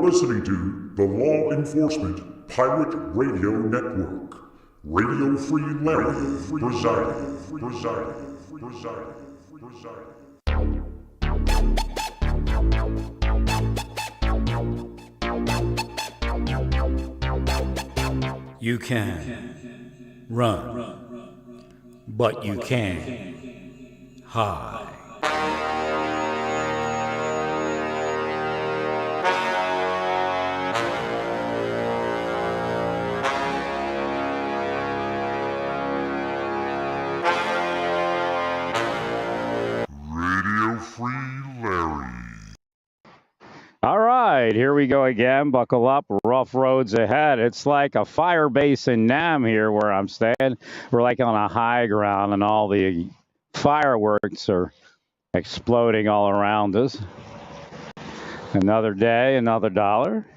Listening to the Law Enforcement Pirate Radio Network. Radio Free Larry presiding. You can run, but you can't hide. Radio Free Larry. All right, here we go again. Buckle up. Rough roads ahead. It's like a fire base in Nam here where I'm staying. We're like on a high ground, and all the fireworks are exploding all around us. Another day, another dollar.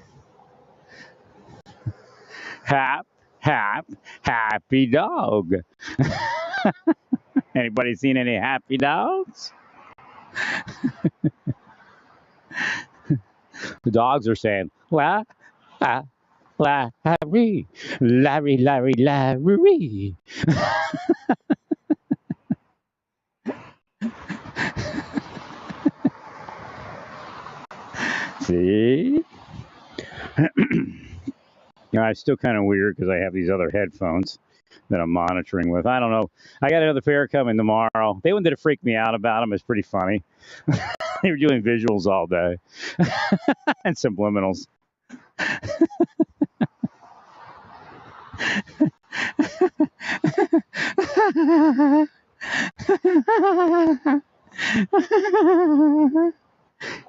Happy dog. Anybody seen any happy dogs? The dogs are saying, Larry. See? It's still kind of weird because I have these other headphones that I'm monitoring with. I don't know. I got another pair coming tomorrow. They wanted to freak me out about them. It's pretty funny. They were doing visuals all day and subliminals.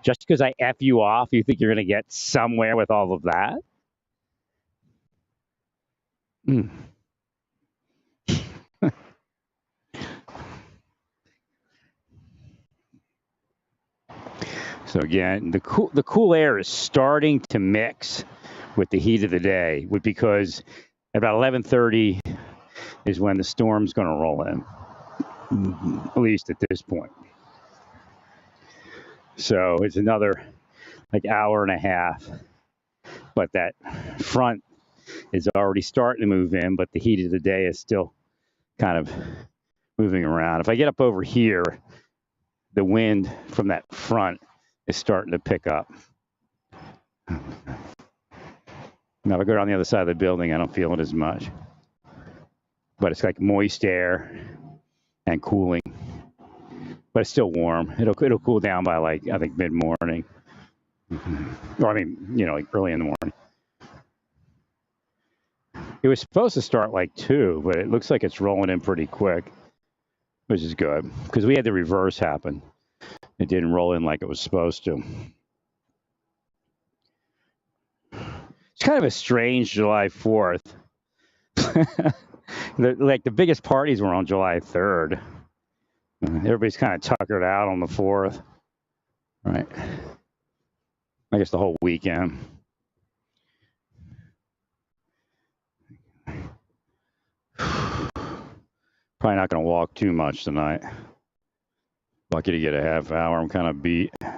Just because I F you off, you think you're going to get somewhere with all of that? So again, the cool air is starting to mix with the heat of the day, because about 11:30 is when the storm's going to roll in, at least at this point. So it's another hour and a half, but that front is already starting to move in, but the heat of the day is still kind of moving around. If I get up over here, the wind from that front is starting to pick up. Now, if I go down the other side of the building, I don't feel it as much. But it's like moist air and cooling. But it's still warm. It'll cool down by I think mid-morning. Or early in the morning. It was supposed to start 2, but it looks like it's rolling in pretty quick, which is good because we had the reverse happen. It didn't roll in like it was supposed to. It's kind of a strange July 4th. The biggest parties were on July 3rd. Everybody's kind of tuckered out on the 4th. Right. I guess the whole weekend. Probably not going to walk too much tonight. Lucky to get a half hour. I'm kind of beat. If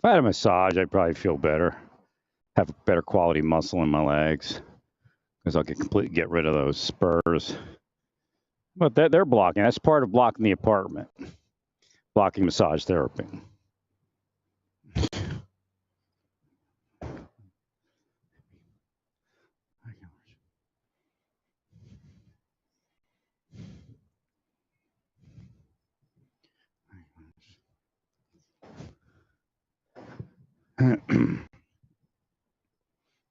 I had a massage, I'd probably feel better. Have better quality muscle in my legs. Because I'll completely get rid of those spurs. But they're blocking. That's part of blocking the apartment. Blocking massage therapy.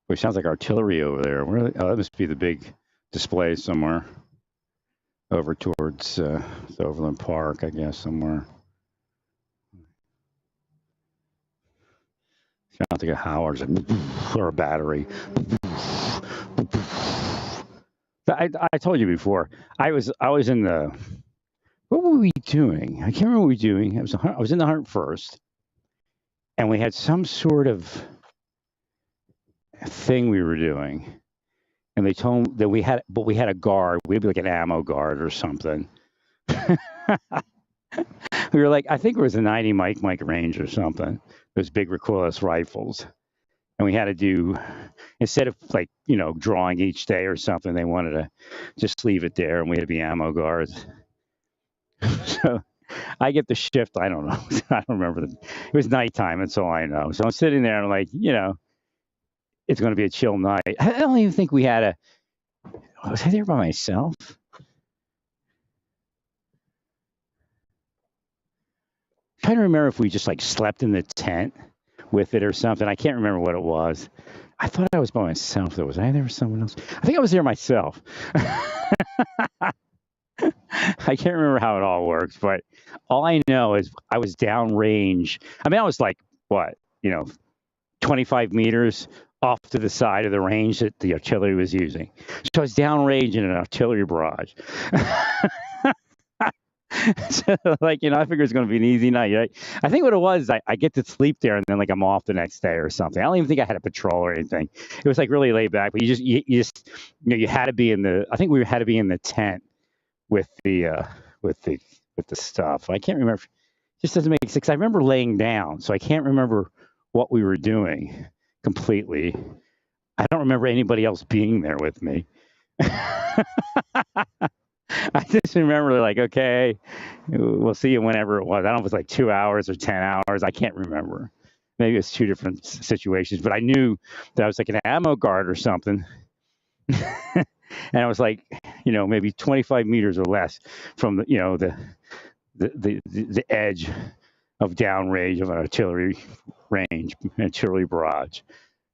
It sounds like artillery over there. That must be the big display somewhere over towards Overland Park, I guess, somewhere. Sounds like a Howard's or a battery. I told you before. I was in the. What were we doing? I can't remember what we were doing. I was in the 101st, and we had some sort of thing we were doing, and they told me that we had a guard. We'd be like an ammo guard or something. We were like, I think it was a 90 Mike range or something. Those big recoilless rifles, and we had to do, instead of like, drawing each day or something, they wanted to just leave it there, and we had to be ammo guards. So I get the shift. I don't know. I don't remember. It was nighttime. That's all I know. So I'm sitting there and like, it's going to be a chill night. I don't even think we had was I there by myself? I'm trying to remember if we just like slept in the tent with it or something. I can't remember what it was. I thought I was by myself. Was I there with someone else? I think I was there myself. I can't remember how it all works, but all I know is I was downrange. I mean, I was like, what, 25 meters off to the side of the range that the artillery was using. So I was downrange in an artillery barrage. So, like, I figured it's going to be an easy night, right? I think what it was, I get to sleep there, and then, like, I'm off the next day or something. I don't even think I had a patrol or anything. It was, like, really laid back, but you had to be I think we had to be in the tent with the stuff. I can't remember. It just doesn't make sense. I remember laying down, so I can't remember what we were doing completely. I don't remember anybody else being there with me. I just remember like, okay, we'll see you whenever it was. I don't know if it was like 2 hours or 10 hours. I can't remember. Maybe it's two different situations, but I knew that I was like an ammo guard or something. And I was like, maybe 25 meters or less from the edge of downrange of an artillery barrage.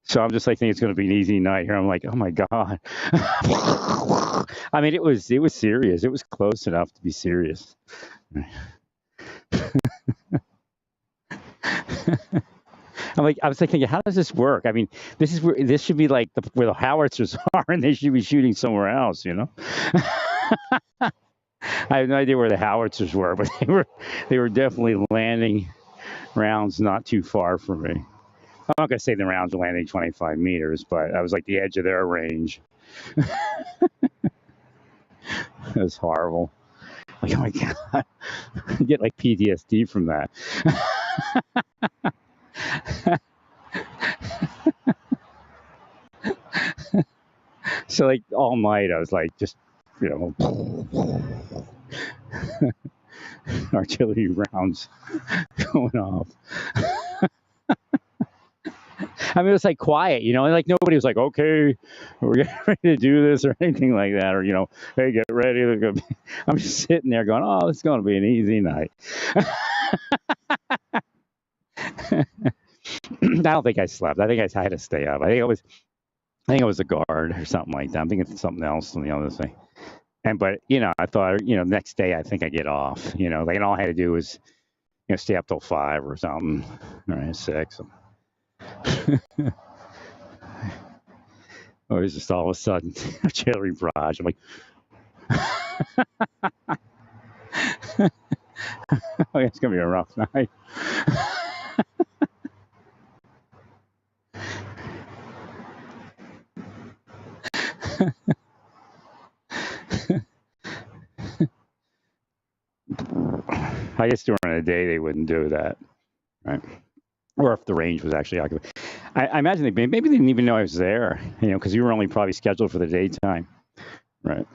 So I'm just like thinking it's going to be an easy night here. I'm like, oh my God. I mean, it was serious. It was close enough to be serious. I was like thinking, how does this work? I mean, this should be like where the howitzers are, and they should be shooting somewhere else, I have no idea where the howitzers were, but they were definitely landing rounds not too far from me. I'm not going to say the rounds were landing 25 meters, but I was like the edge of their range. It was horrible. Like, oh my God, I get like PTSD from that. So like all night I was like just, artillery rounds going off. I mean, it was like quiet, like nobody was like, okay, we're getting ready to do this or anything like that. Or, hey, get ready. I'm just sitting there going, oh, it's going to be an easy night. I don't think I slept. I think I had to stay up. I think it was a guard or something like that. I'm thinking something else on the other thing. But, I thought, next day I think I get off, like, and all I had to do was, stay up till 5 or something, or 6. Or it was just all of a sudden artillery barrage. I'm like, oh, it's gonna be a rough night. I guess during the day they wouldn't do that, right? Or if the range was actually occupied. I imagine maybe they didn't even know I was there, because you were only probably scheduled for the daytime, right?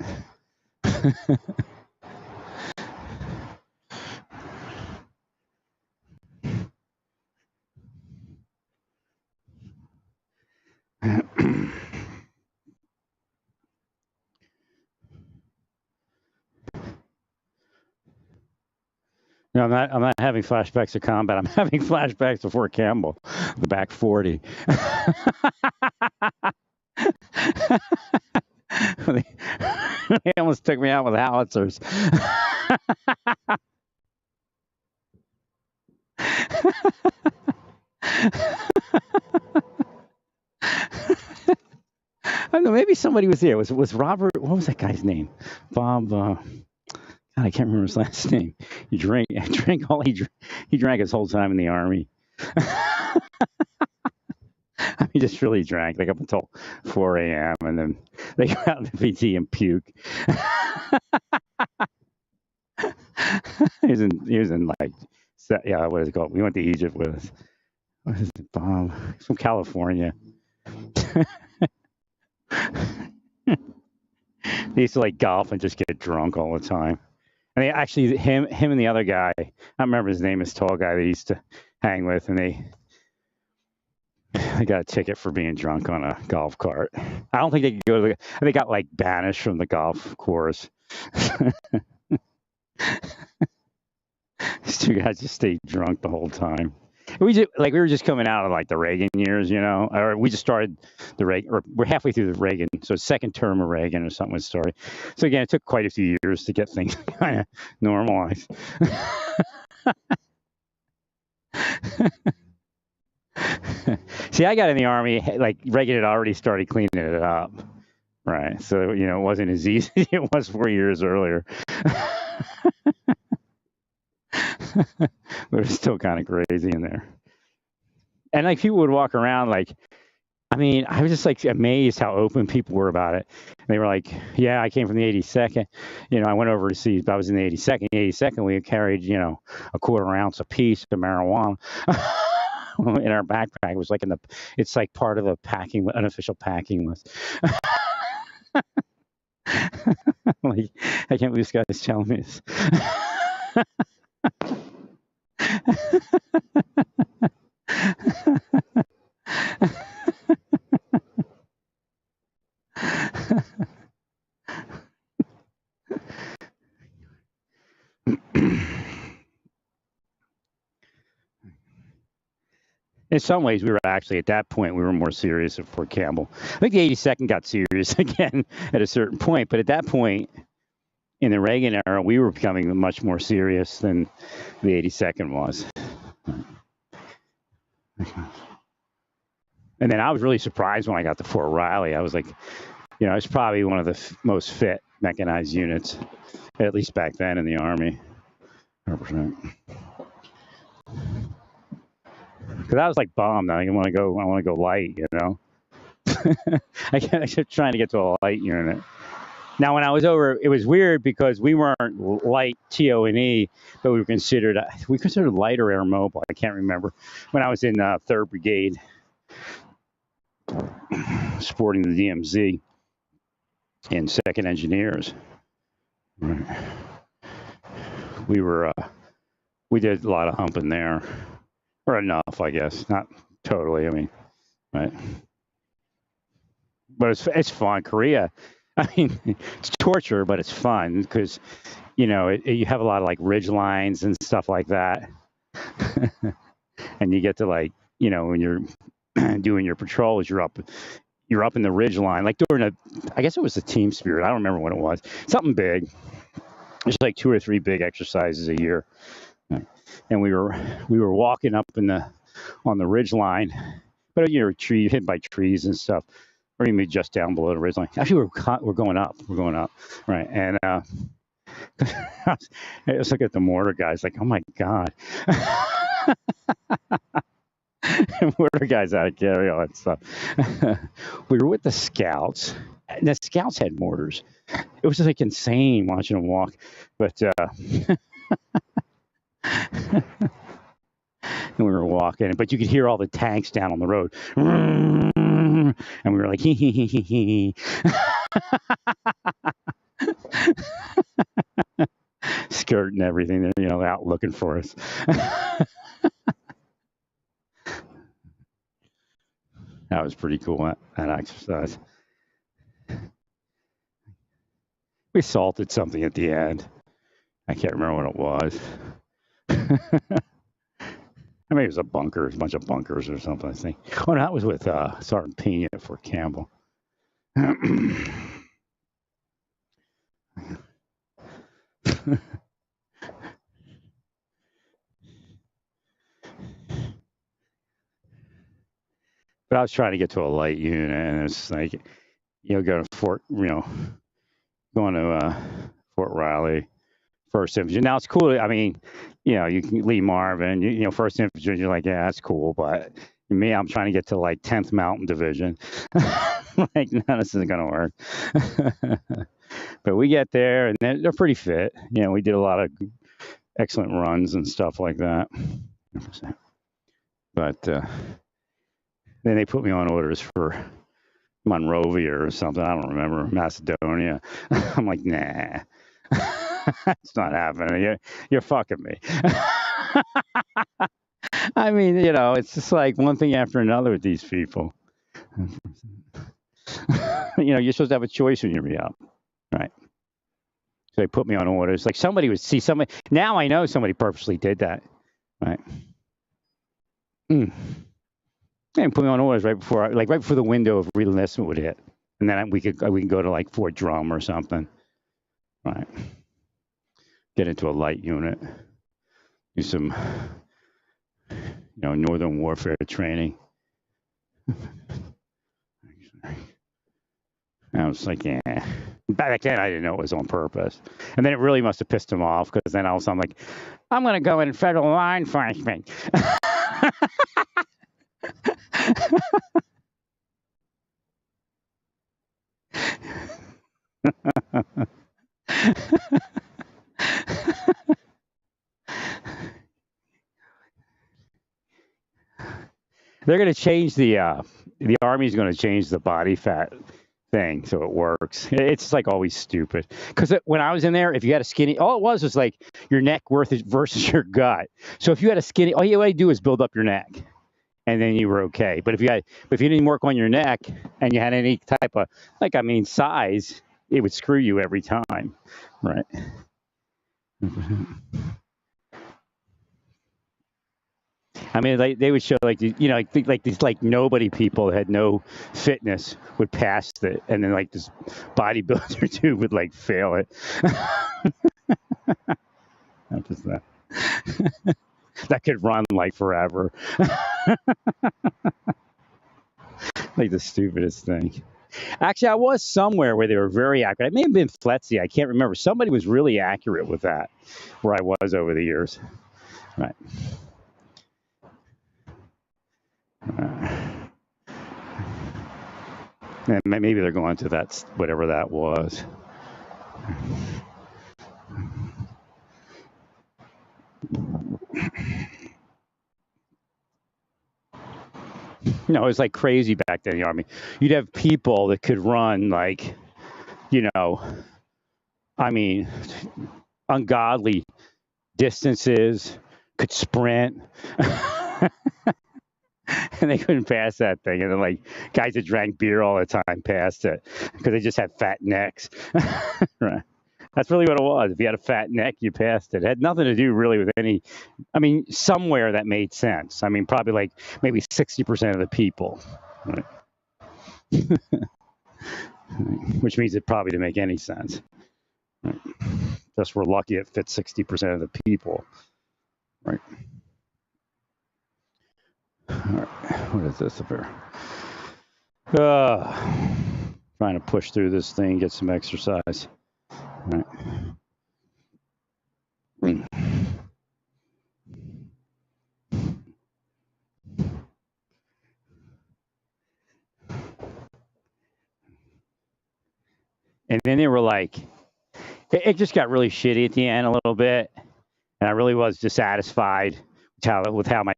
No, I'm not having flashbacks of combat. I'm having flashbacks of Fort Campbell, the back 40. They almost took me out with howitzers. I don't know. Maybe somebody was there. Was Robert? What was that guy's name? Bob. God, I can't remember his last name. He drank all he drank his whole time in the Army. He just really drank like up until 4 a.m. and then they go out in the PT and puke. He was in like, yeah, what is it called? We went to Egypt with What is it, Bob? He's from California. They used to like golf and just get drunk all the time. And they actually, him and the other guy, I don't remember his name, this tall guy they used to hang with, and they got a ticket for being drunk on a golf cart. I don't think they could go to they got like banished from the golf course. These two guys just stayed drunk the whole time. We were just coming out of like the Reagan years, you know, or we just started the Reagan, or we're halfway through the Reagan, so second term of Reagan or something was started. So again, it took quite a few years to get things kind of normalized. See, I got in the Army, like Reagan had already started cleaning it up, right? So, you know, it wasn't as easy as it was 4 years earlier. But it's still kind of crazy in there. And like people would walk around like, I mean, I was just like amazed how open people were about it. They were like, yeah, I came from the 82nd. You know, I went overseas, but I was in the 82nd. The 82nd, we carried, you know, a quarter ounce apiece of marijuana in our backpack. It was like it's like part of the packing, unofficial packing list. Like, I can't believe this guy's telling me this. In some ways, we were actually, at that point, we were more serious at Fort Campbell. I think the 82nd got serious again at a certain point, but at that point, in the Reagan era, we were becoming much more serious than the 82nd was. And then I was really surprised when I got to Fort Riley. I was like, you know, it's probably one of the most fit mechanized units, at least back then in the Army. 100%. Because I was like bummed. I want to go light, you know. I kept trying to get to a light unit. Now, when I was over, it was weird because we weren't light TO&E, but we were considered light or air mobile. I can't remember. When I was in 3rd Brigade, sporting the DMZ in 2nd Engineers, we did a lot of humping there, or enough, I guess. Not totally. I mean, right. But it's fun. Korea, I mean, it's torture, but it's fun because, you know, you have a lot of like ridge lines and stuff like that. And you get to like, you know, when you're doing your patrols, you're up in the ridge line, like during I guess it was the Team Spirit. I don't remember what it was. Something big. There's like 2 or 3 big exercises a year. And we were walking up on the ridge line, but you know, hit by trees and stuff, or even just down below the ridge line. Actually, we're going up. Right? And I was looking at the mortar guys, like, oh my god, mortar guys out of carry all that stuff. We were with the scouts, and the scouts had mortars. It was just like insane watching them walk, but. And we were walking, but you could hear all the tanks down on the road. And we were like, hee, hee, hee, hee, hee. Skirt and everything. They're, you know, out looking for us. That was pretty cool, that exercise. We assaulted something at the end. I can't remember what it was. I mean, it was a bunch of bunkers or something, I think. Oh, no, that was with Sergeant Pena at Fort Campbell. But I was trying to get to a light unit, and it's like, you know, going to Fort Riley, 1st Infantry. Now it's cool. I mean, you know, you can Lee Marvin, you know, 1st Infantry, you're like, yeah, that's cool. But me, I'm trying to get to like 10th Mountain Division. Like, no, this isn't going to work. But we get there, and they're pretty fit. You know, we did a lot of excellent runs and stuff like that. But then they put me on orders for Monrovia or something. I don't remember. Macedonia. I'm like, nah. It's not happening. You're fucking me. I mean, it's just like one thing after another with these people. You're supposed to have a choice when you're out, right? So they put me on orders. Like somebody would see somebody. Now I know somebody purposely did that, right? And put me on orders right before the window of reenlistment would hit, and then we can go to like Fort Drum or something, right? Get into a light unit, do some, northern warfare training. I was like, yeah. Back then, I didn't know it was on purpose. And then it really must have pissed him off because then all of a sudden I'm like, I'm going to go in federal law enforcement. They're going to change the Army's going to change the body fat thing so it works. It's like always stupid. Because when I was in there, if you had a skinny, all it was like your neck versus your gut. So if you had a skinny, all you had to do is build up your neck, and then you were okay. But if you didn't work on your neck and you had any type of size, it would screw you every time, right? I mean, they would show like these nobody people that had no fitness would pass it, and then like this bodybuilder dude would like fail it. Not just that. That could run like forever. Like the stupidest thing. Actually, I was somewhere where they were very accurate. It may have been Fletzy. I can't remember. Somebody was really accurate with that, where I was over the years. Right. And maybe they're going to that, whatever that was. It was like crazy back then in the Army. You'd have people that could run like, ungodly distances, could sprint. And they couldn't pass that thing. And then, like, guys that drank beer all the time passed it because they just had fat necks. Right. That's really what it was. If you had a fat neck, you passed it. It had nothing to do really with any, somewhere that made sense. Probably like maybe 60% of the people. Right. Which means it probably didn't make any sense. Right. Just we're lucky it fits 60% of the people. Right. All right. What is this up here? Trying to push through this thing, get some exercise. All right. And then they were like, it just got really shitty at the end a little bit. And I really was dissatisfied with how my,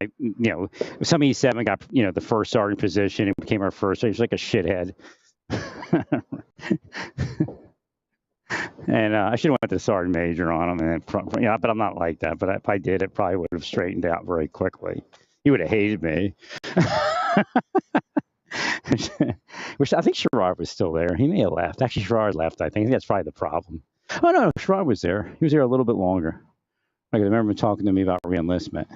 some E7 got, the first sergeant position and became our first. He was like a shithead. And I should have went to sergeant major on him. And but I'm not like that. But if I did, it probably would have straightened out very quickly. He would have hated me. Which I think Sherrod was still there. He may have left. Actually, Sherrod left, I think. That's probably the problem. Oh, no, Sherrod was there. He was there a little bit longer. I remember him talking to me about reenlistment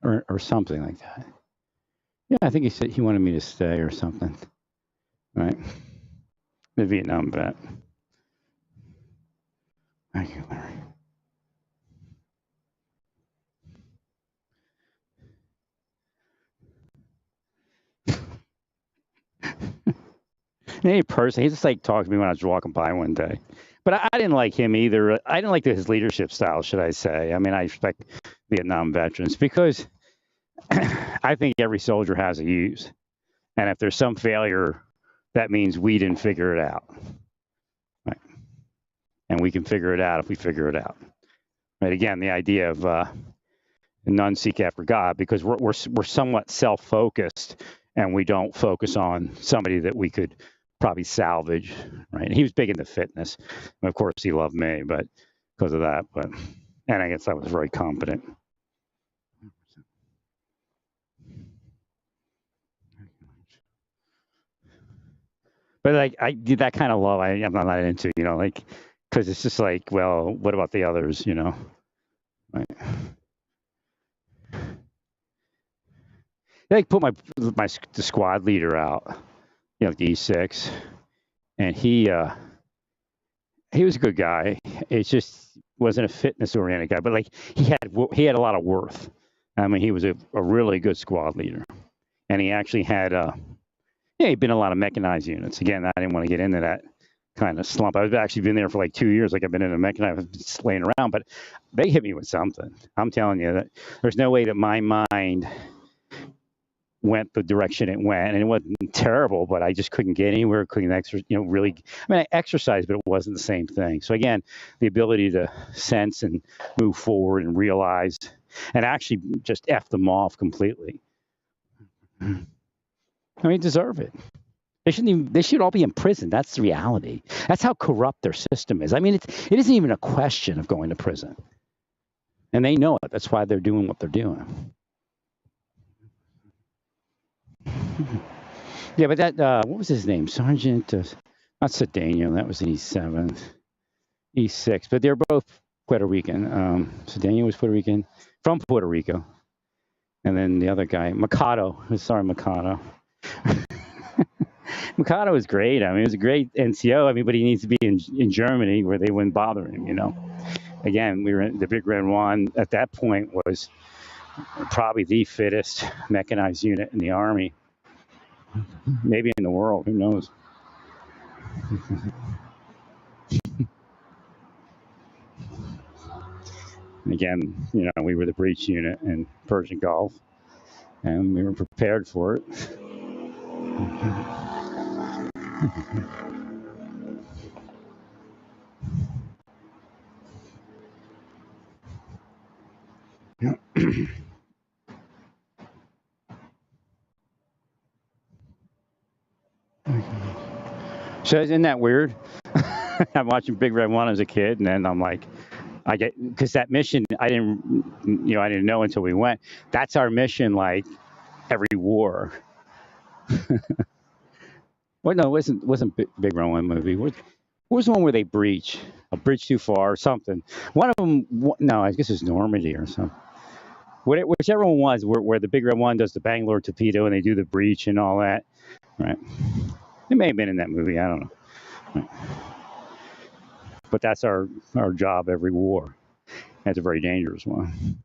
or something like that. Yeah, I think he said he wanted me to stay or something. Right? The Vietnam vet. Thank you, Larry. Any person, he just like talked to me when I was walking by one day. But I didn't like him either. I didn't like his leadership style, should I say. I respect Vietnam veterans because I think every soldier has a use. And if there's some failure, that means we didn't figure it out. Right? And we can figure it out if we figure it out. Right? Again, the idea of and none seek after God, because we're somewhat self-focused, and we don't focus on somebody that we could probably salvage, right? He was big into fitness, and of course he loved me, but because of that, and I guess I was very competent. But like I did that kind of love, I'm not into, like, because it's just like, well, what about the others, Right. They put the squad leader out, like the E6, and he was a good guy. It just wasn't a fitness oriented guy, but like he had a lot of worth. I mean, he was a really good squad leader, and he actually had he'd been in a lot of mechanized units. Again, I didn't want to get into that kind of slump. I've actually been there for like 2 years. Like I've been in a mechanized, just laying around, but they hit me with something. I'm telling you that there's no way that my mind went the direction it went, and it wasn't terrible, but I just couldn't get anywhere. Couldn't really. I mean, I exercised, but it wasn't the same thing. So again, the ability to sense and move forward and realize, and actually just F them off completely. I mean, deserve it. They should all be in prison. That's the reality. That's how corrupt their system is. I mean, it isn't even a question of going to prison, and they know it. That's why they're doing what they're doing. Yeah, but that what was his name? Sergeant, not Cedeno. That was E7, E6. But they're both Puerto Rican. Cedeno was Puerto Rican, from Puerto Rico, and then the other guy, Mikado. Sorry, Mikado. Mikado was great. I mean, he was a great NCO. I mean, but he needs to be in Germany where they wouldn't bother him. Again, we were in the Big Red One at that point was probably the fittest mechanized unit in the Army. Maybe in the world, who knows? Again, we were the breach unit in Persian Gulf, and we were prepared for it. So isn't that weird? I'm watching Big Red One as a kid, and then I'm like, because that mission I didn't know until we went. That's our mission, like every war. Well, no, it wasn't Big Red One movie. What was the one where they breach? A bridge too far or something? One of them. No, I guess it's Normandy or something. Whichever one was, where the Big Red One does the Bangalore torpedo and they do the breach and all that. Right. It may have been in that movie. I don't know. Right. But that's our job every war. That's a very dangerous one.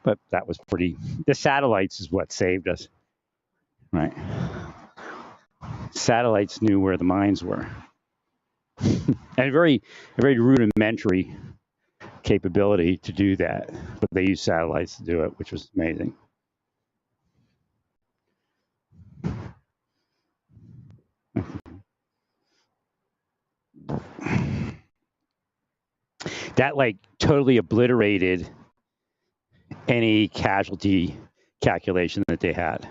But that was pretty. The satellites is what saved us. Right. Satellites knew where the mines were. And a very rudimentary capability to do that. But they used satellites to do it, which was amazing. That like totally obliterated any casualty calculation that they had.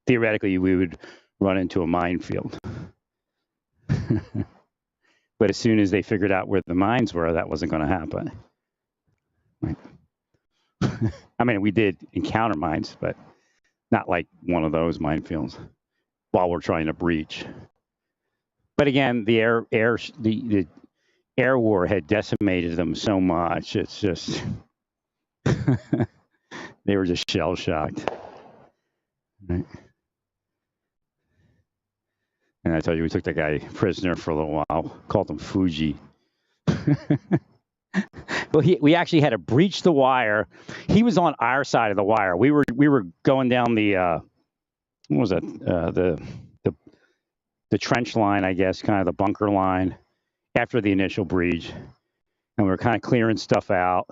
Theoretically, we would run into a minefield. But as soon as they figured out where the mines were, that wasn't going to happen. Right. I mean, we did encounter mines, but not like one of those minefields while we're trying to breach. But again, the air war had decimated them so much. It's just they were just shell shocked. Right. And I told you we took that guy prisoner for a little while. Called him Fuji. Well, we actually had to breach the wire. He was on our side of the wire. We were going down the what was that? The trench line, I guess, kind of the bunker line after the initial breach, and we were kind of clearing stuff out,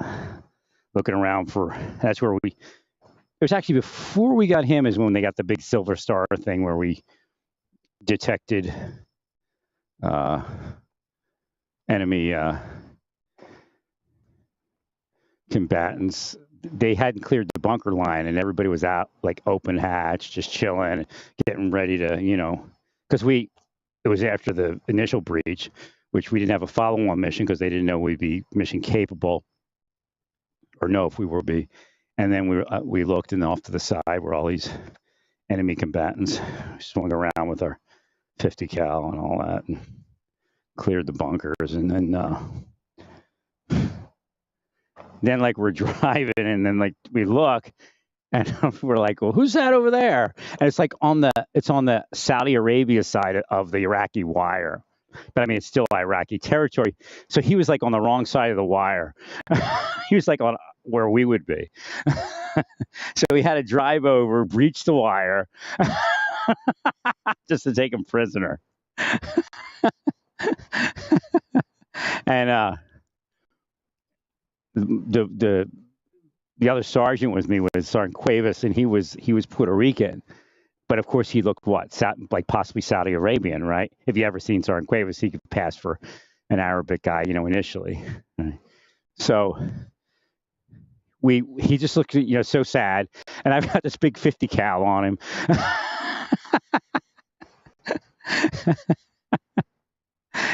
looking around for. That's where it was actually before we got him is when they got the big Silver Star thing where we detected enemy combatants they hadn't cleared the bunker line, and everybody was out like open hatch, just chilling, getting ready to, because it was after the initial breach, which we didn't have a follow-on mission because they didn't know we'd be mission capable or know if we will be. And then we looked, and off to the side were all these enemy combatants. We swung around with our 50 cal and all that, and cleared the bunkers. And then like we're driving, and then like we look, and we're like, well, who's that over there? And it's like on the Saudi Arabia side of the Iraqi wire. But I mean, it's still Iraqi territory. So he was like on the wrong side of the wire. He was like on where we would be. So we had to drive over, breach the wire, just to take him prisoner. And the other sergeant with me was Sergeant Cuevas, and he was Puerto Rican. But of course, he looked like possibly Saudi Arabian, right? If you ever seen Sergeant Cuevas, he could pass for an Arabic guy, initially. Right? So he just looked, so sad. And I've got this big 50 cal on him.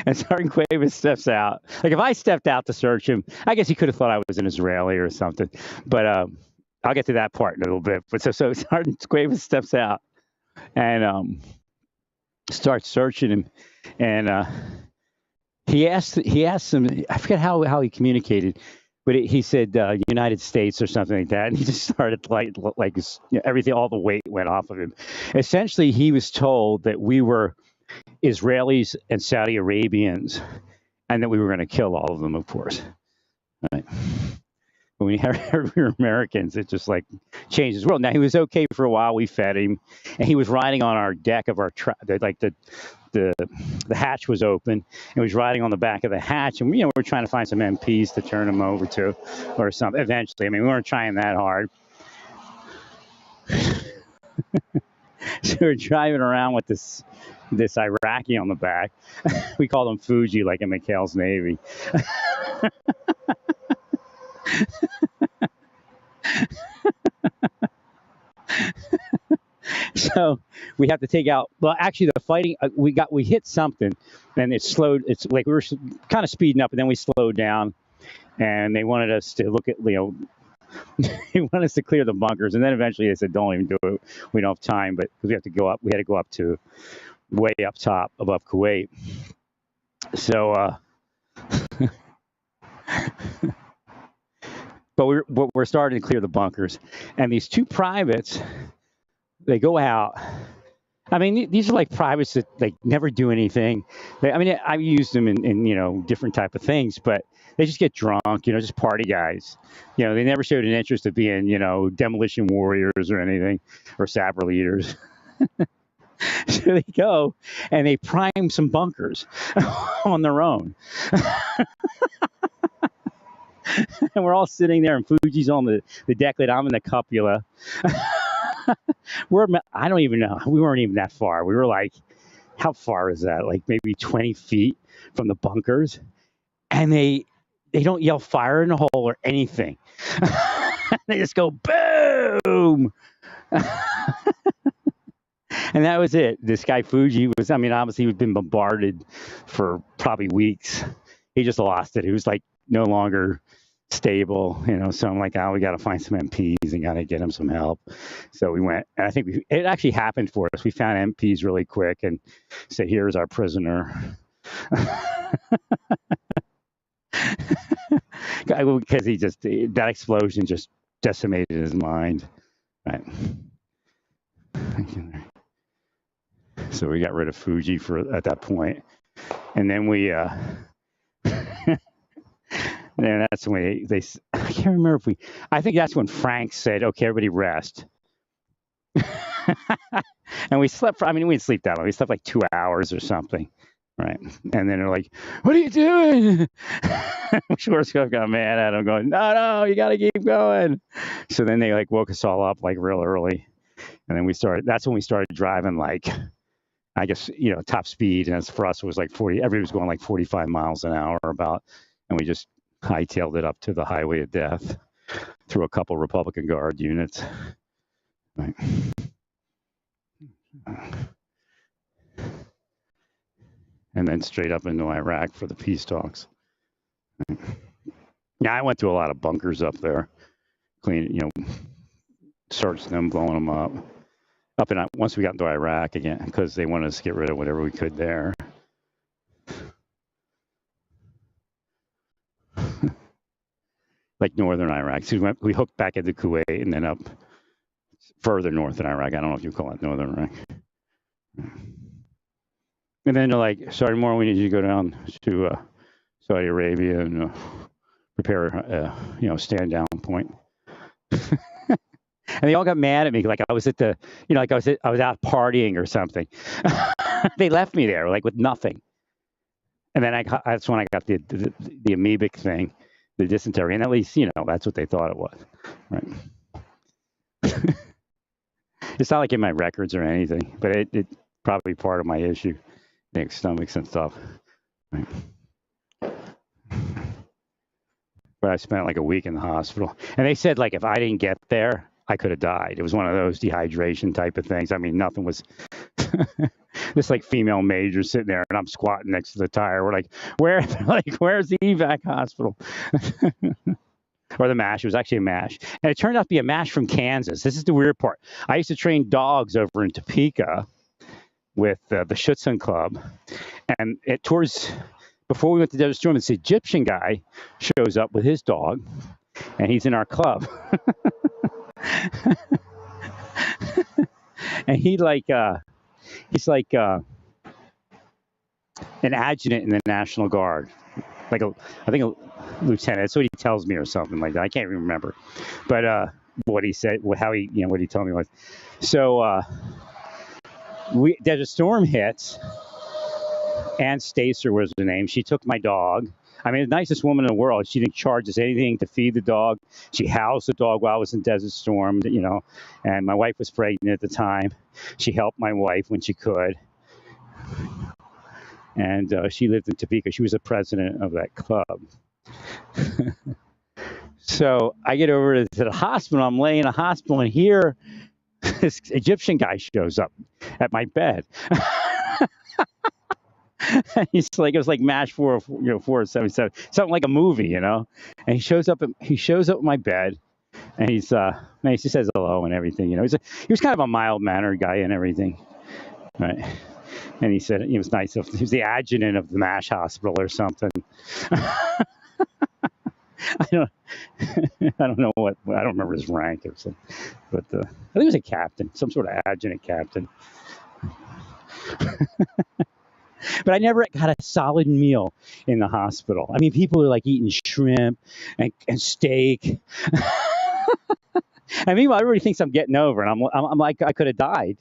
And Sergeant Cuevas steps out. Like if I stepped out to search him, I guess he could have thought I was an Israeli or something. But I'll get to that part in a little bit. But so Sergeant Cuevas steps out and starts searching him, and he asked him. I forget how he communicated, but he said United States or something like that, and he just started like everything. All the weight went off of him. Essentially, he was told that we were Israelis and Saudi Arabians, and that we were going to kill all of them, of course. Right. When we were Americans, it just like changed his world. Now he was okay for a while. We fed him, and he was riding on our deck of our the hatch was open, and he was riding on the back of the hatch, and we're trying to find some MPs to turn him over to, or something. Eventually, I mean, we weren't trying that hard. So we're driving around with this Iraqi on the back. We called him Fuji, like in McHale's Navy. So we have to take out. Well, actually, the fighting we hit something, and it slowed. It's like we were kind of speeding up, and then we slowed down, and they wanted us to look at they wanted us to clear the bunkers, and then eventually they said, "Don't even do it. We don't have time." But we have to go up. We had to go up to way up top above Kuwait. So. But we're starting to clear the bunkers, and these two privates, they go out. I mean, these are like privates that like never do anything. I've used them in different type of things, but they just get drunk, just party guys. They never showed an interest of being, demolition warriors or anything, or saber leaders. So they go and they prime some bunkers on their own. And we're all sitting there, and Fuji's on the decklet. I'm in the cupola. I don't even know. We weren't even that far. We were like, how far is that? Like maybe 20 feet from the bunkers. And they don't yell fire in the hole or anything. They just go boom. And that was it. This guy Fuji was, obviously he'd been bombarded for probably weeks. He just lost it. He was like no longer stable, so I'm like, we got to find some MPs and got to get him some help. So we went, and I think it actually happened for us. We found MPs really quick and said, here's our prisoner. Because that explosion just decimated his mind. Right. So we got rid of Fuji at that point. And then we, and that's when they I can't remember I think that's when Frank said, okay, everybody rest. And we slept we didn't sleep that long. We slept like 2 hours or something. Right. And then they're like, what are you doing? Schwarzkopf got mad at him going, no, you got to keep going. So then they like woke us all up like real early. And then that's when we started driving like, I guess, top speed. And for us, it was like 40, everybody was going like 45 miles an hour about, and we just hightailed it up to the highway of death. through a couple Republican Guard units. Right. And then straight up into Iraq for the peace talks. Right. Yeah, I went through a lot of bunkers up there, searched them, blowing them up. Once we got into Iraq again, because they wanted us to get rid of whatever we could there. Like northern Iraq. So we hooked back into Kuwait and then up further north in Iraq. I don't know if you call it northern Iraq. And then they're like, Sergeant Moore, we need you to go down to Saudi Arabia and prepare a stand down point. And they all got mad at me, like I was at I was out partying or something. They left me there, like with nothing. And then that's when I got the amoebic thing, the dysentery, and at least that's what they thought it was, right? It's not like in my records or anything, but it probably part of my issue, stomachs and stuff, right? But I spent like a week in the hospital, and they said like if I didn't get there, I could have died. It was one of those dehydration type of things. I mean, nothing was. This like female major sitting there, and I'm squatting next to the tire. We're like, where's the evac hospital? Or the MASH. It was actually a MASH, and it turned out to be a MASH from Kansas. This is the weird part. I used to train dogs over in Topeka with the Schutzhund Club, and before we went to Desert Storm, this Egyptian guy shows up with his dog, and he's in our club. And he's like an adjutant in the National Guard, I think a lieutenant. That's what he tells me, or something like that. I can't even remember, but what he said, what he told me was, so Desert Storm hits. Ann Stacer was her name. She took my dog. I mean, the nicest woman in the world. She didn't charge us anything to feed the dog. She housed the dog while I was in Desert Storm, and my wife was pregnant at the time. She helped my wife when she could. And she lived in Topeka. She was the president of that club. So I get over to the hospital. I'm laying in a hospital, and here this Egyptian guy shows up at my bed. He's like, it was like MASH 477, something like a movie, And he shows up at my bed, and he just says hello and everything, He was kind of a mild-mannered guy and everything, right? And he said he was nice. He was the adjutant of the MASH hospital or something. I don't know I don't remember his rank or something, but I think he was a captain, some sort of adjutant captain. But I never got a solid meal in the hospital. I mean, people are like eating shrimp and steak. I mean, everybody thinks I'm getting over, and I'm like, I could have died.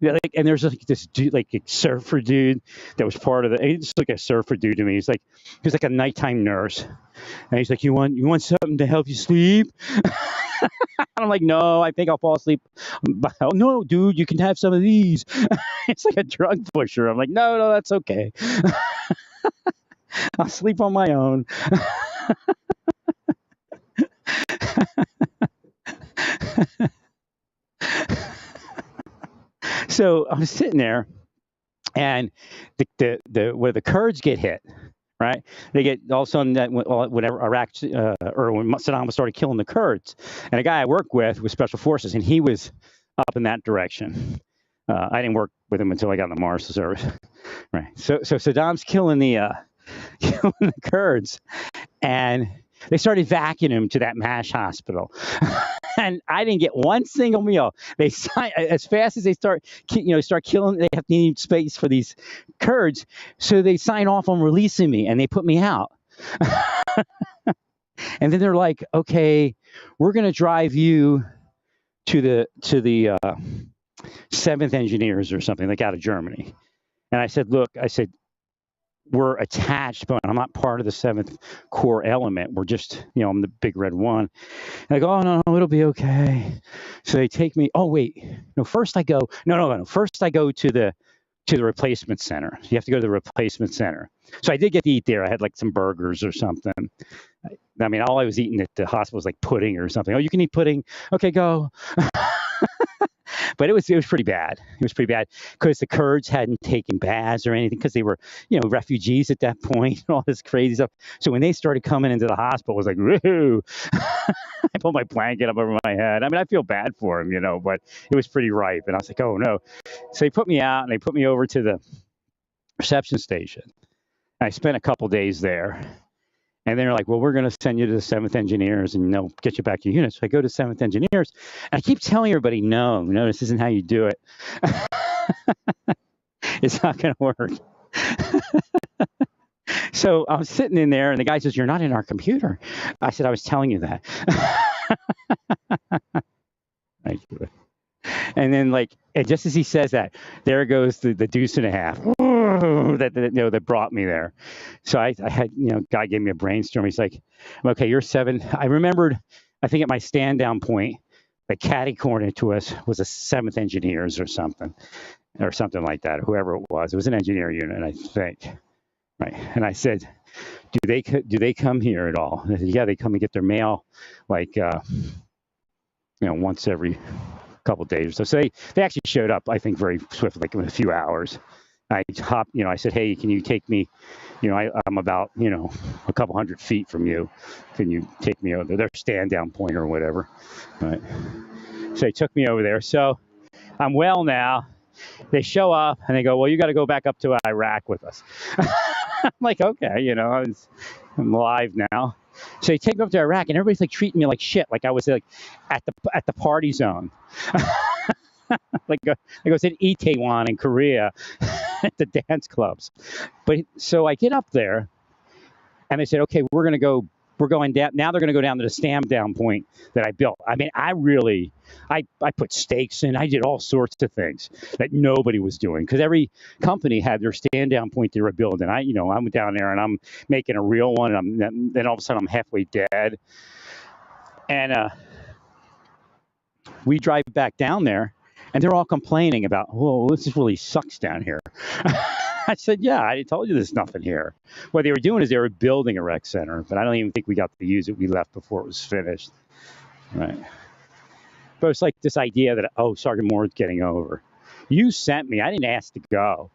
Yeah, and there's like this dude, like a surfer dude that was part of he just like a surfer dude to me. He was like a nighttime nurse, and he's like, you want something to help you sleep? And I'm like, no, I think I'll fall asleep. Oh, no, dude, you can have some of these. It's like a drug pusher. I'm like, no, that's okay. I'll sleep on my own. So I'm sitting there, and where the Kurds get hit, right? They get all of a sudden whenever Iraq or when Saddam started killing the Kurds, and a guy I work with Special Forces, and he was up in that direction. I didn't work with him until I got in the Marshal Service, right? So Saddam's killing the Kurds, and they started vacuuming him to that MASH hospital. And I didn't get one single meal. They as fast as they start killing, they have to need space for these Kurds, so they sign off on releasing me, and they put me out. And then they're like, "Okay, we're going to drive you to the 7th Engineers or something, like out of Germany." And I said, "Look," I said, "we're attached, but I'm not part of the 7th Corps element. We're just, I'm the big red one." And I go, "Oh, no, it'll be okay." So they take me. Oh, wait. No, first I go. No. First I go to to the replacement center. You have to go to the replacement center. So I did get to eat there. I had like some burgers or something. I mean, all I was eating at the hospital was like pudding or something. Oh, you can eat pudding. Okay, go. But it was pretty bad. It was pretty bad because the Kurds hadn't taken baths or anything because they were, refugees at that point and all this crazy stuff. So when they started coming into the hospital, it was like, woohoo. I put my blanket up over my head. I mean, I feel bad for him, but it was pretty ripe. And I was like, oh, no. So they put me out and they put me over to the reception station. And I spent a couple days there. And they're like, well, we're going to send you to the 7th Engineers and they'll get you back to your unit. So I go to 7th Engineers. And I keep telling everybody, no, this isn't how you do it. It's not going to work. So I'm sitting in there and the guy says, you're not in our computer. I said, I was telling you that. And then and just as he says that, there goes the deuce and a half that brought me there. So I had, guy gave me a brainstorm. He's like, okay, you're 7. I remembered, I think at my stand down point, the catty corner to us was a 7th Engineers or something like that, whoever it was. It was an engineer unit, I think. Right. And I said, do they come here at all? And they said, yeah, they come and get their mail once every couple of days or so. So they actually showed up, I think, very swiftly, like in a few hours. I hopped, I said, hey, can you take me, I'm about, a couple hundred feet from you. Can you take me over their stand down point or whatever? Right. So they took me over there. So I'm well now. They show up and they go, well, you got to go back up to Iraq with us. I'm like, okay, I'm alive now. So they take me up to Iraq and everybody's like treating me like shit. Like I was like at the party zone. like I was in Itaewon in Korea at the dance clubs. But so I get up there and they said, okay, we're going down. Now they're going to go down to the stand down point that I built. I mean, I put stakes in. I did all sorts of things that nobody was doing because every company had their stand down point they were building. I'm down there and I'm making a real one. And then all of a sudden I'm halfway dead. And we drive back down there and they're all complaining about, whoa, this really sucks down here. I said, yeah, I told you there's nothing here. What they were doing is they were building a rec center, but I don't even think we got to use it. We left before it was finished. Right. But it's like this idea that, oh, Sergeant Moore's getting over. You sent me. I didn't ask to go.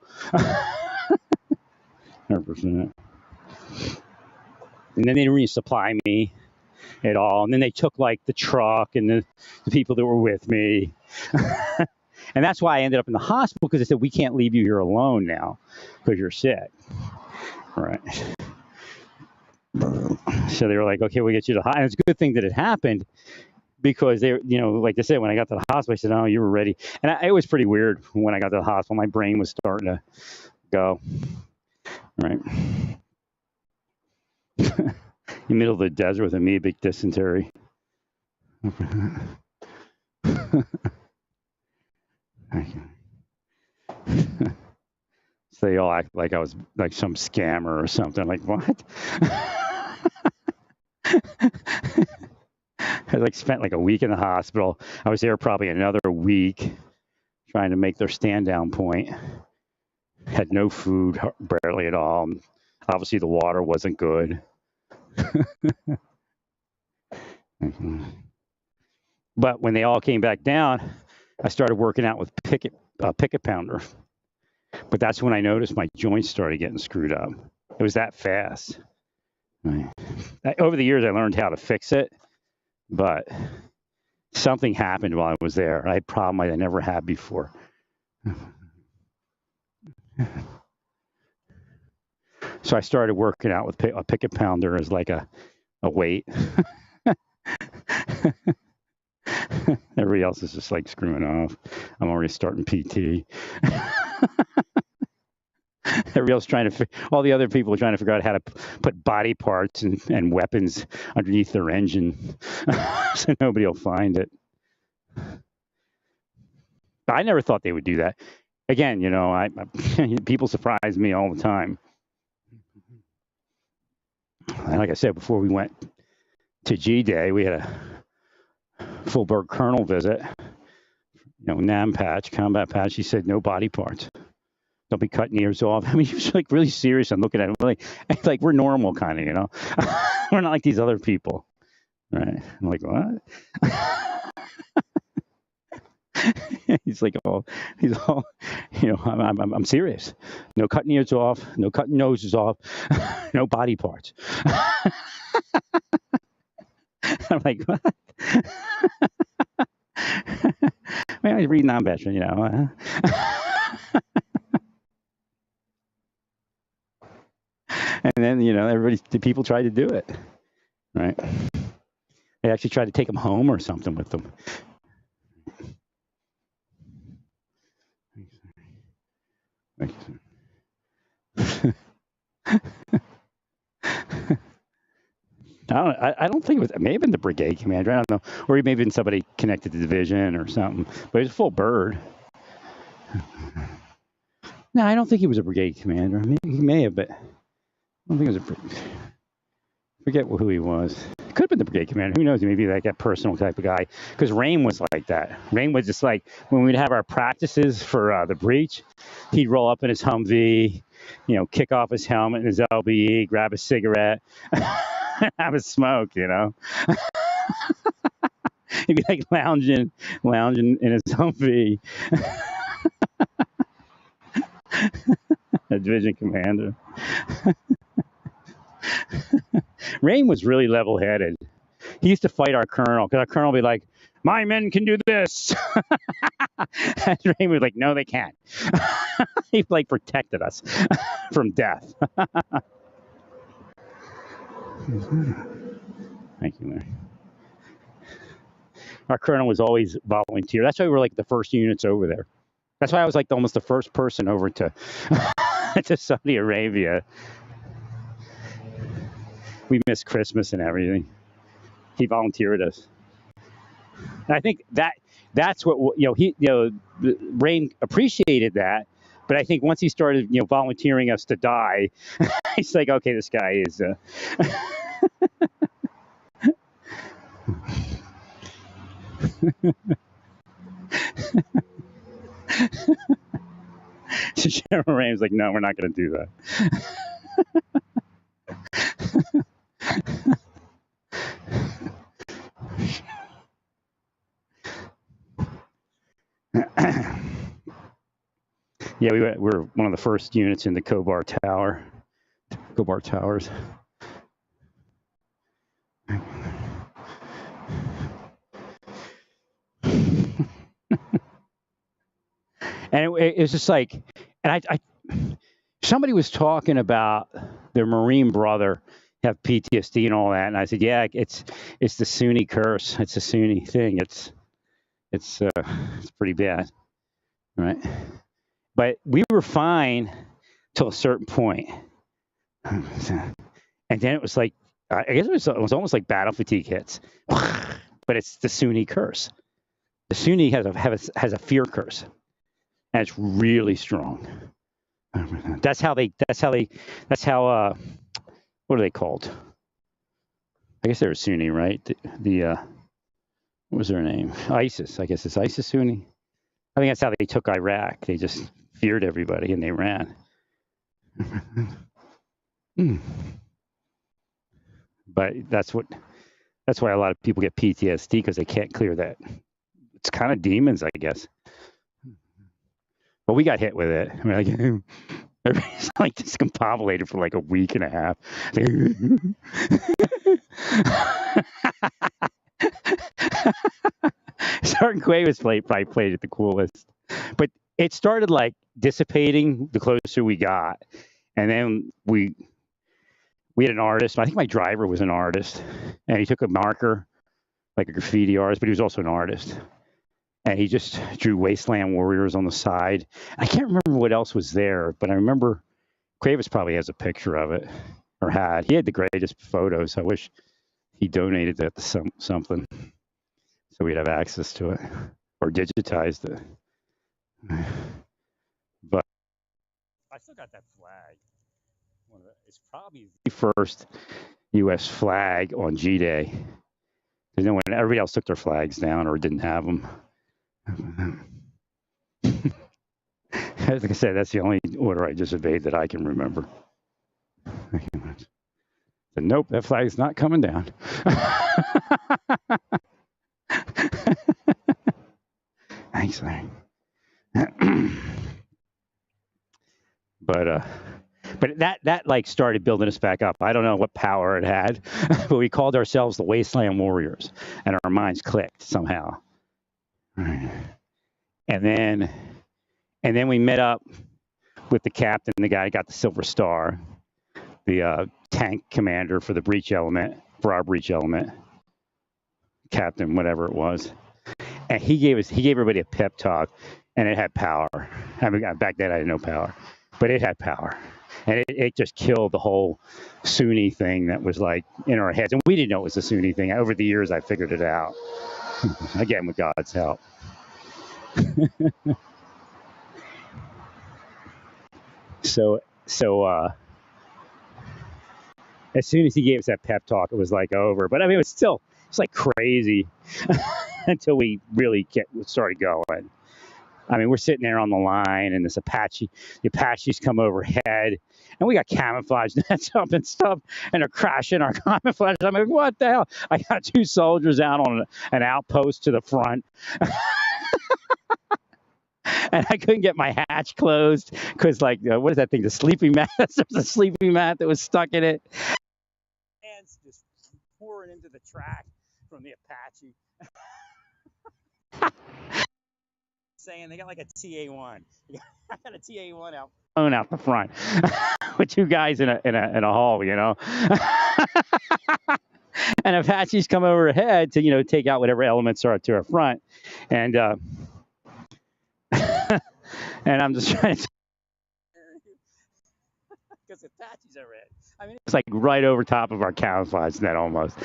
100%. And then they didn't resupply me at all. And then they took like the truck and the people that were with me. And that's why I ended up in the hospital because they said, we can't leave you here alone now because you're sick. All right. So they were like, okay, we'll get you to the hospital. And it's a good thing that it happened because they, like I said, when I got to the hospital, I said, oh, you were ready. And it was pretty weird when I got to the hospital. My brain was starting to go. All right. In the middle of the desert with amoebic dysentery. So they all act like I was like some scammer or something. Like, what? I spent like a week in the hospital. I was there probably another week trying to make their stand down point. Had no food, barely at all. Obviously the water wasn't good. But when they all came back down, I started working out with picket pounder. But that's when I noticed my joints started getting screwed up. It was that fast. Right. Over the years, I learned how to fix it, but something happened while I was there. I had a problem I never had before. So I started working out with a picket pounder as like a weight. Everybody else is just like screwing off. I'm already starting PT. Everybody else all the other people are trying to figure out how to put body parts and weapons underneath their engine so nobody will find it. I never thought they would do that. Again, people surprise me all the time. And like I said, before we went to G-Day, we had a Fulberg Colonel visit, NAM patch, combat patch. He said, no body parts. They'll be cutting ears off. I mean, he was like really serious and looking at him like we're normal kind of, you know. We're not like these other people, right? I'm like, what? He's like, oh, he's all, you know, I'm serious. No cutting ears off, no cutting noses off, no body parts. I'm like, what? Man, I was reading non-veteran, you know. And then, you know, the people tried to do it, right? They actually tried to take him home or something with them. I don't think it was. It may have been the brigade commander. I don't know, or he may have been somebody connected to the division or something. But he was a full bird. No, I don't think he was a brigade commander. I mean, he may have, but I don't think it was forget who he was. It could have been the brigade commander. Who knows? Maybe like that personal type of guy. Because Rain was like that. Rain was just like when we'd have our practices for the breach, he'd roll up in his Humvee, you know, kick off his helmet and his LBE, grab a cigarette, have a smoke, you know. He'd be like lounging in his Humvee. A division commander. Rain was really level-headed. He used to fight our colonel because our colonel would be like, "My men can do this," and Rain would be like, "No, they can't." He like protected us from death. Thank you, Larry. Our colonel was always volunteer. That's why we were like the first units over there. That's why I was like almost the first person over to to Saudi Arabia. We missed Christmas and everything. He volunteered us. And I think that's what, you know, Rain appreciated that, but I think once he started, you know, volunteering us to die, he's like, okay, this guy is so General Rain was like, no, we're not going to do that. Yeah, we were one of the first units in the Khobar Towers. And it was just like, and I somebody was talking about their Marine brother have PTSD and all that, and I said, yeah, it's the Sunni curse. It's a Sunni thing. It's pretty bad, right? But we were fine till a certain point, and then it was like, I guess it was almost like battle fatigue hits, but it's the Sunni curse. The Sunni has a fear curse, and it's really strong. That's how what are they called? I guess they were Sunni, right? The what was their name? ISIS. I guess it's ISIS Sunni. I think that's how they took Iraq. They just feared everybody and they ran. But that's why a lot of people get PTSD, because they can't clear that. It's kind of demons, I guess. But we got hit with it. I mean, like, everybody's like discombobulated for like a week and a half. Sergeant Quay was probably played it the coolest. But it started like dissipating the closer we got. And then we had an artist. I think my driver was an artist. And he took a marker, like a graffiti artist, but he was also an artist. And he just drew Wasteland Warriors on the side. I can't remember what else was there, but I remember Cuevas probably has a picture of it, or had. He had the greatest photos. I wish he donated that to something so we'd have access to it, or digitized it. But I still got that flag. It's probably the first U.S. flag on G-Day. Because when everybody else took their flags down or didn't have them. Like I said, that's the only order I disobeyed that I can remember. So, nope, that flag's not coming down. Thanks, Larry. But that like started building us back up. I don't know what power it had, but we called ourselves the Wasteland Warriors, and our minds clicked somehow. And then we met up with the captain, the guy who got the Silver Star, the tank commander for the breach element, for our breach element, captain, whatever it was. And he gave everybody a pep talk, and it had power. I mean, back then I had no power, but it had power. And it just killed the whole Sunni thing that was like in our heads. And we didn't know it was a Sunni thing. Over the years, I figured it out. Again, with God's help. So as soon as he gave us that pep talk, it was like over. But I mean, it's like crazy until we really started going. I mean, we're sitting there on the line, and the Apaches come overhead, and we got camouflage nets up and stuff, and they're crashing our camouflage. I'm like, what the hell? I got 2 soldiers out on an outpost to the front. And I couldn't get my hatch closed because, like, what is that thing? The sleeping mat. There's a sleeping mat that was stuck in it. Ants just pouring into the track from the Apache. Saying they got like a TA-1. I got a TA-1 out the front with 2 guys in a hall, you know. And Apaches come overhead to, you know, take out whatever elements are to our front, and and I'm just trying to, because Apaches are red. I mean, it's like right over top of our camouflage net almost.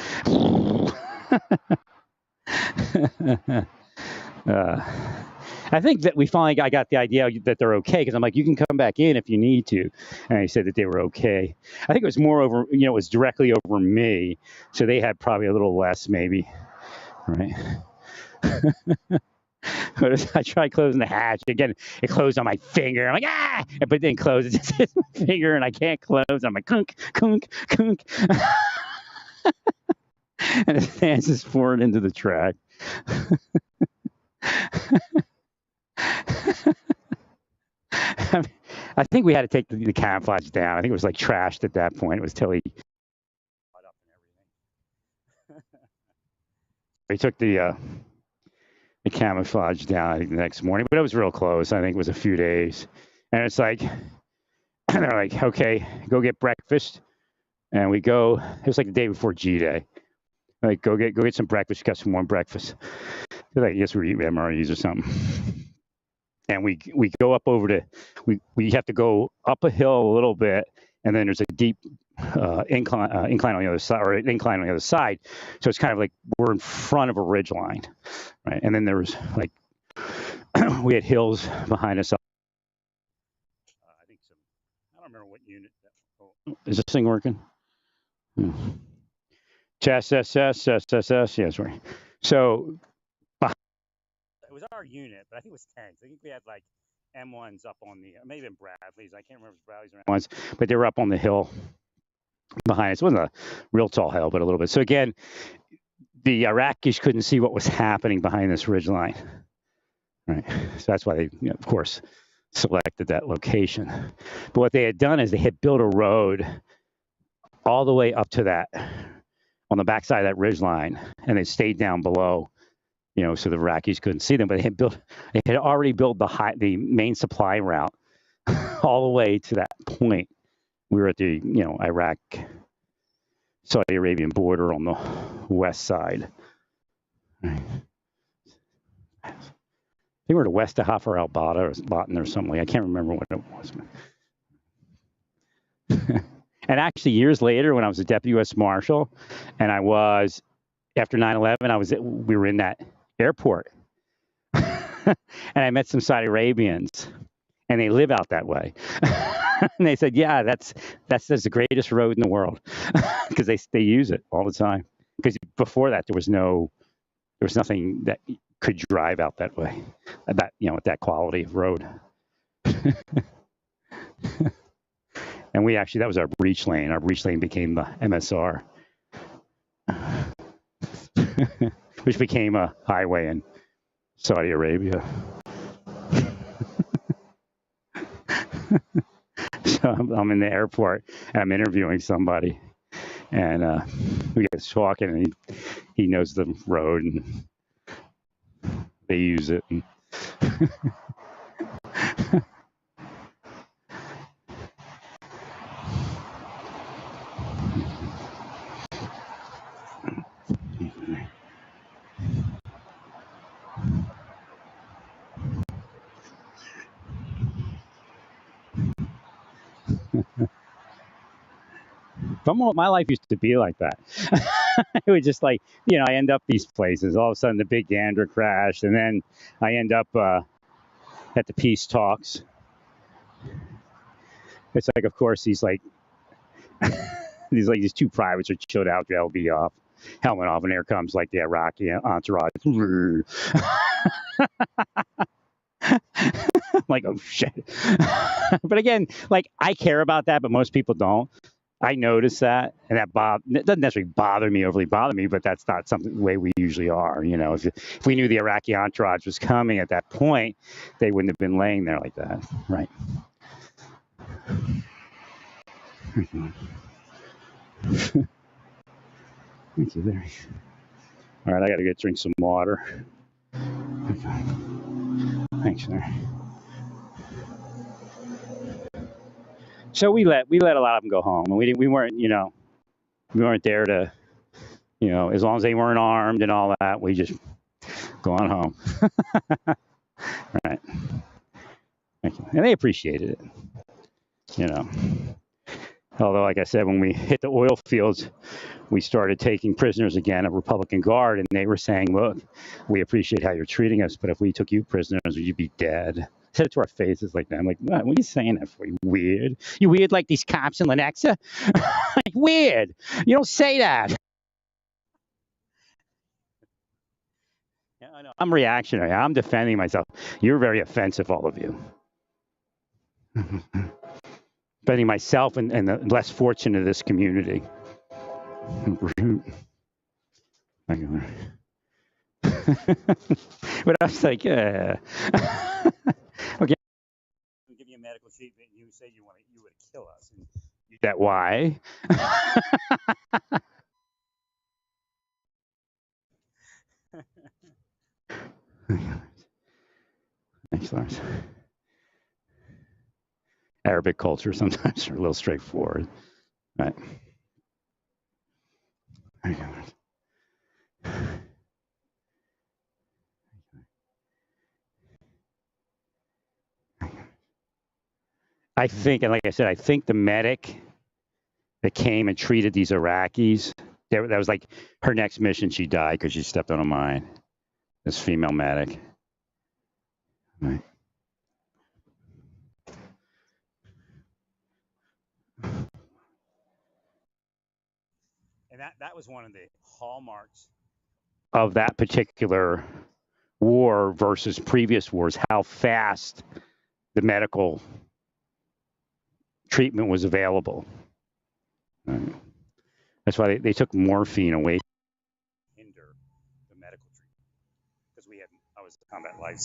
I think that I got the idea that they're okay, because I'm like, you can come back in if you need to. And he said that they were okay. I think it was more over, you know, it was directly over me. So they had probably a little less maybe, right? But I tried closing the hatch. Again, it closed on my finger. I'm like, ah! But it didn't close. It just hit my finger, and I can't close. I'm like, kunk, kunk, kunk. And the fans just pouring into the track. I think we had to take the camouflage down. I think it was like trashed at that point. It was totally caught up and everything. We took the camouflage down, I think, the next morning, but it was real close. I think it was a few days. And it's like, they're like, okay, go get breakfast. And we go, it was like the day before G-Day. Like, go get some breakfast. Got some warm breakfast. Like, I guess we eat MREs or something. And we go up over to, we have to go up a hill a little bit, and then there's a deep incline on the other side, or incline on the other side. So it's kind of like we're in front of a ridge line, right? And then there was like, we had hills behind us. I think I don't remember what unit. Is this thing working? Chest, SSS, yes, right. So it was our unit, but I think it was 10s. I think we had like M1s up on the, maybe even Bradleys. I can't remember if Bradleys or M1s, but they were up on the hill behind us. It wasn't a real tall hill, but a little bit. So again, the Iraqis couldn't see what was happening behind this ridge line, right? So that's why they, you know, of course, selected that location. But what they had done is they had built a road all the way up to that, on the backside of that ridge line, and they stayed down below, you know, so the Iraqis couldn't see them. But they had already built the main supply route all the way to that point. We were at the, you know, Iraq, Saudi Arabian border on the west side. Right. I think we were to west of Hafar al-Batin or something. I can't remember what it was. And actually, years later, when I was a deputy U.S. Marshal, and I was, after 9/11, we were in that airport. And I met some Saudi Arabians, and they live out that way. And they said, yeah, that's the greatest road in the world, because they use it all the time. Because before that, there was nothing that could drive out that way, that, you know, at that quality of road. And that was our breach lane. Our breach lane became the MSR, which became a highway in Saudi Arabia. So I'm in the airport and I'm interviewing somebody, and we get talking, and he knows the road, and they use it. And my life used to be like that. It was just like, I end up these places. All of a sudden, the big Gander crashed, and then I end up at the peace talks. It's like, of course, these two privates are chilled out, the LB off, helmet off, and there comes like the Iraqi entourage. I'm like, oh shit. But again, like, I care about that, but most people don't. I notice that, and that it doesn't necessarily overly bother me, but that's not something the way we usually are. If we knew the Iraqi entourage was coming at that point, they wouldn't have been laying there like that, right? Thank you, Larry. All right, I got to drink some water. Okay. Thanks, Larry. So we let a lot of them go home, and we weren't there to, as long as they weren't armed and all that, we just go on home. All right. Thank you. And they appreciated it, Although, like I said, when we hit the oil fields, we started taking prisoners again, a Republican Guard, and they were saying, look, we appreciate how you're treating us, but if we took you prisoners, you'd be dead. Said it to our faces like that. I'm like, what are you saying that for? You weird? You weird like these cops in Lenexa? Like, weird. You don't say that. Yeah, I know. I'm reactionary. I'm defending myself. You're very offensive, all of you. Defending myself and the less fortunate of this community. But I was like, okay. Give you a medical treatment, and you say you would kill us. And that why? Thanks, Lars. Arabic culture sometimes are a little straightforward, right? I think, and like I said, I think the medic that came and treated these Iraqis, that was like her next mission. She died because she stepped on a mine. This female medic. Right. And that was one of the hallmarks of that particular war versus previous wars, how fast the medical treatment was available. Right. That's why they took morphine away to hinder the medical treatment. Because I was a combat life.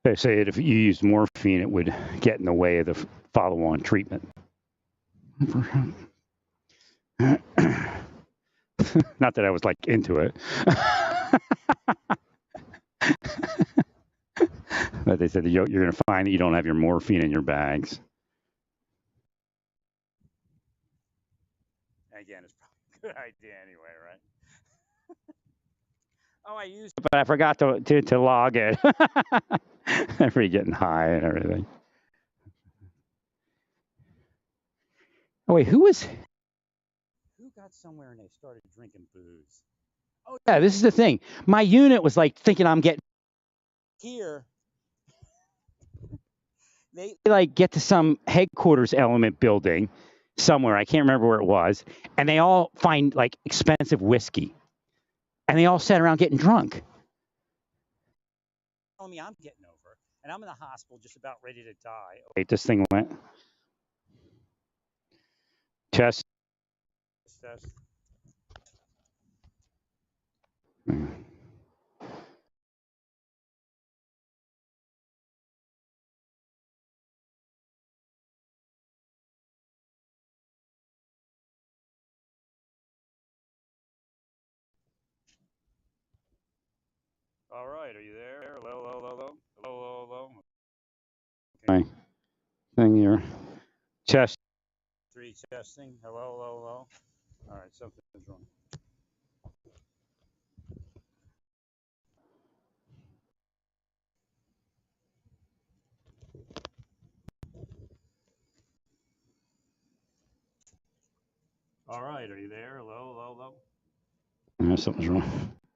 They say that if you used morphine, it would get in the way of the follow-on treatment. Not that I was like into it. But they said you're going to find that you don't have your morphine in your bags. Again, it's probably a good idea anyway, right? Oh, I used it, but I forgot to log it. Everybody getting high and everything. Oh, wait, who got somewhere and they started drinking booze? Oh, yeah, this is the thing. My unit was like thinking I'm getting here. They like get to some headquarters element building somewhere. I can't remember where it was. And they all find like expensive whiskey. And they all sat around getting drunk. telling me I'm getting over, and I'm in the hospital just about ready to die. Wait, this thing went. Test. Test. All right, are you there? Hello, hello, hello, hello, hello. My thing here. Test. 3 testing. Hello, hello, hello. All right, something's wrong. All right, are you there? Hello, hello, hello. Something's wrong.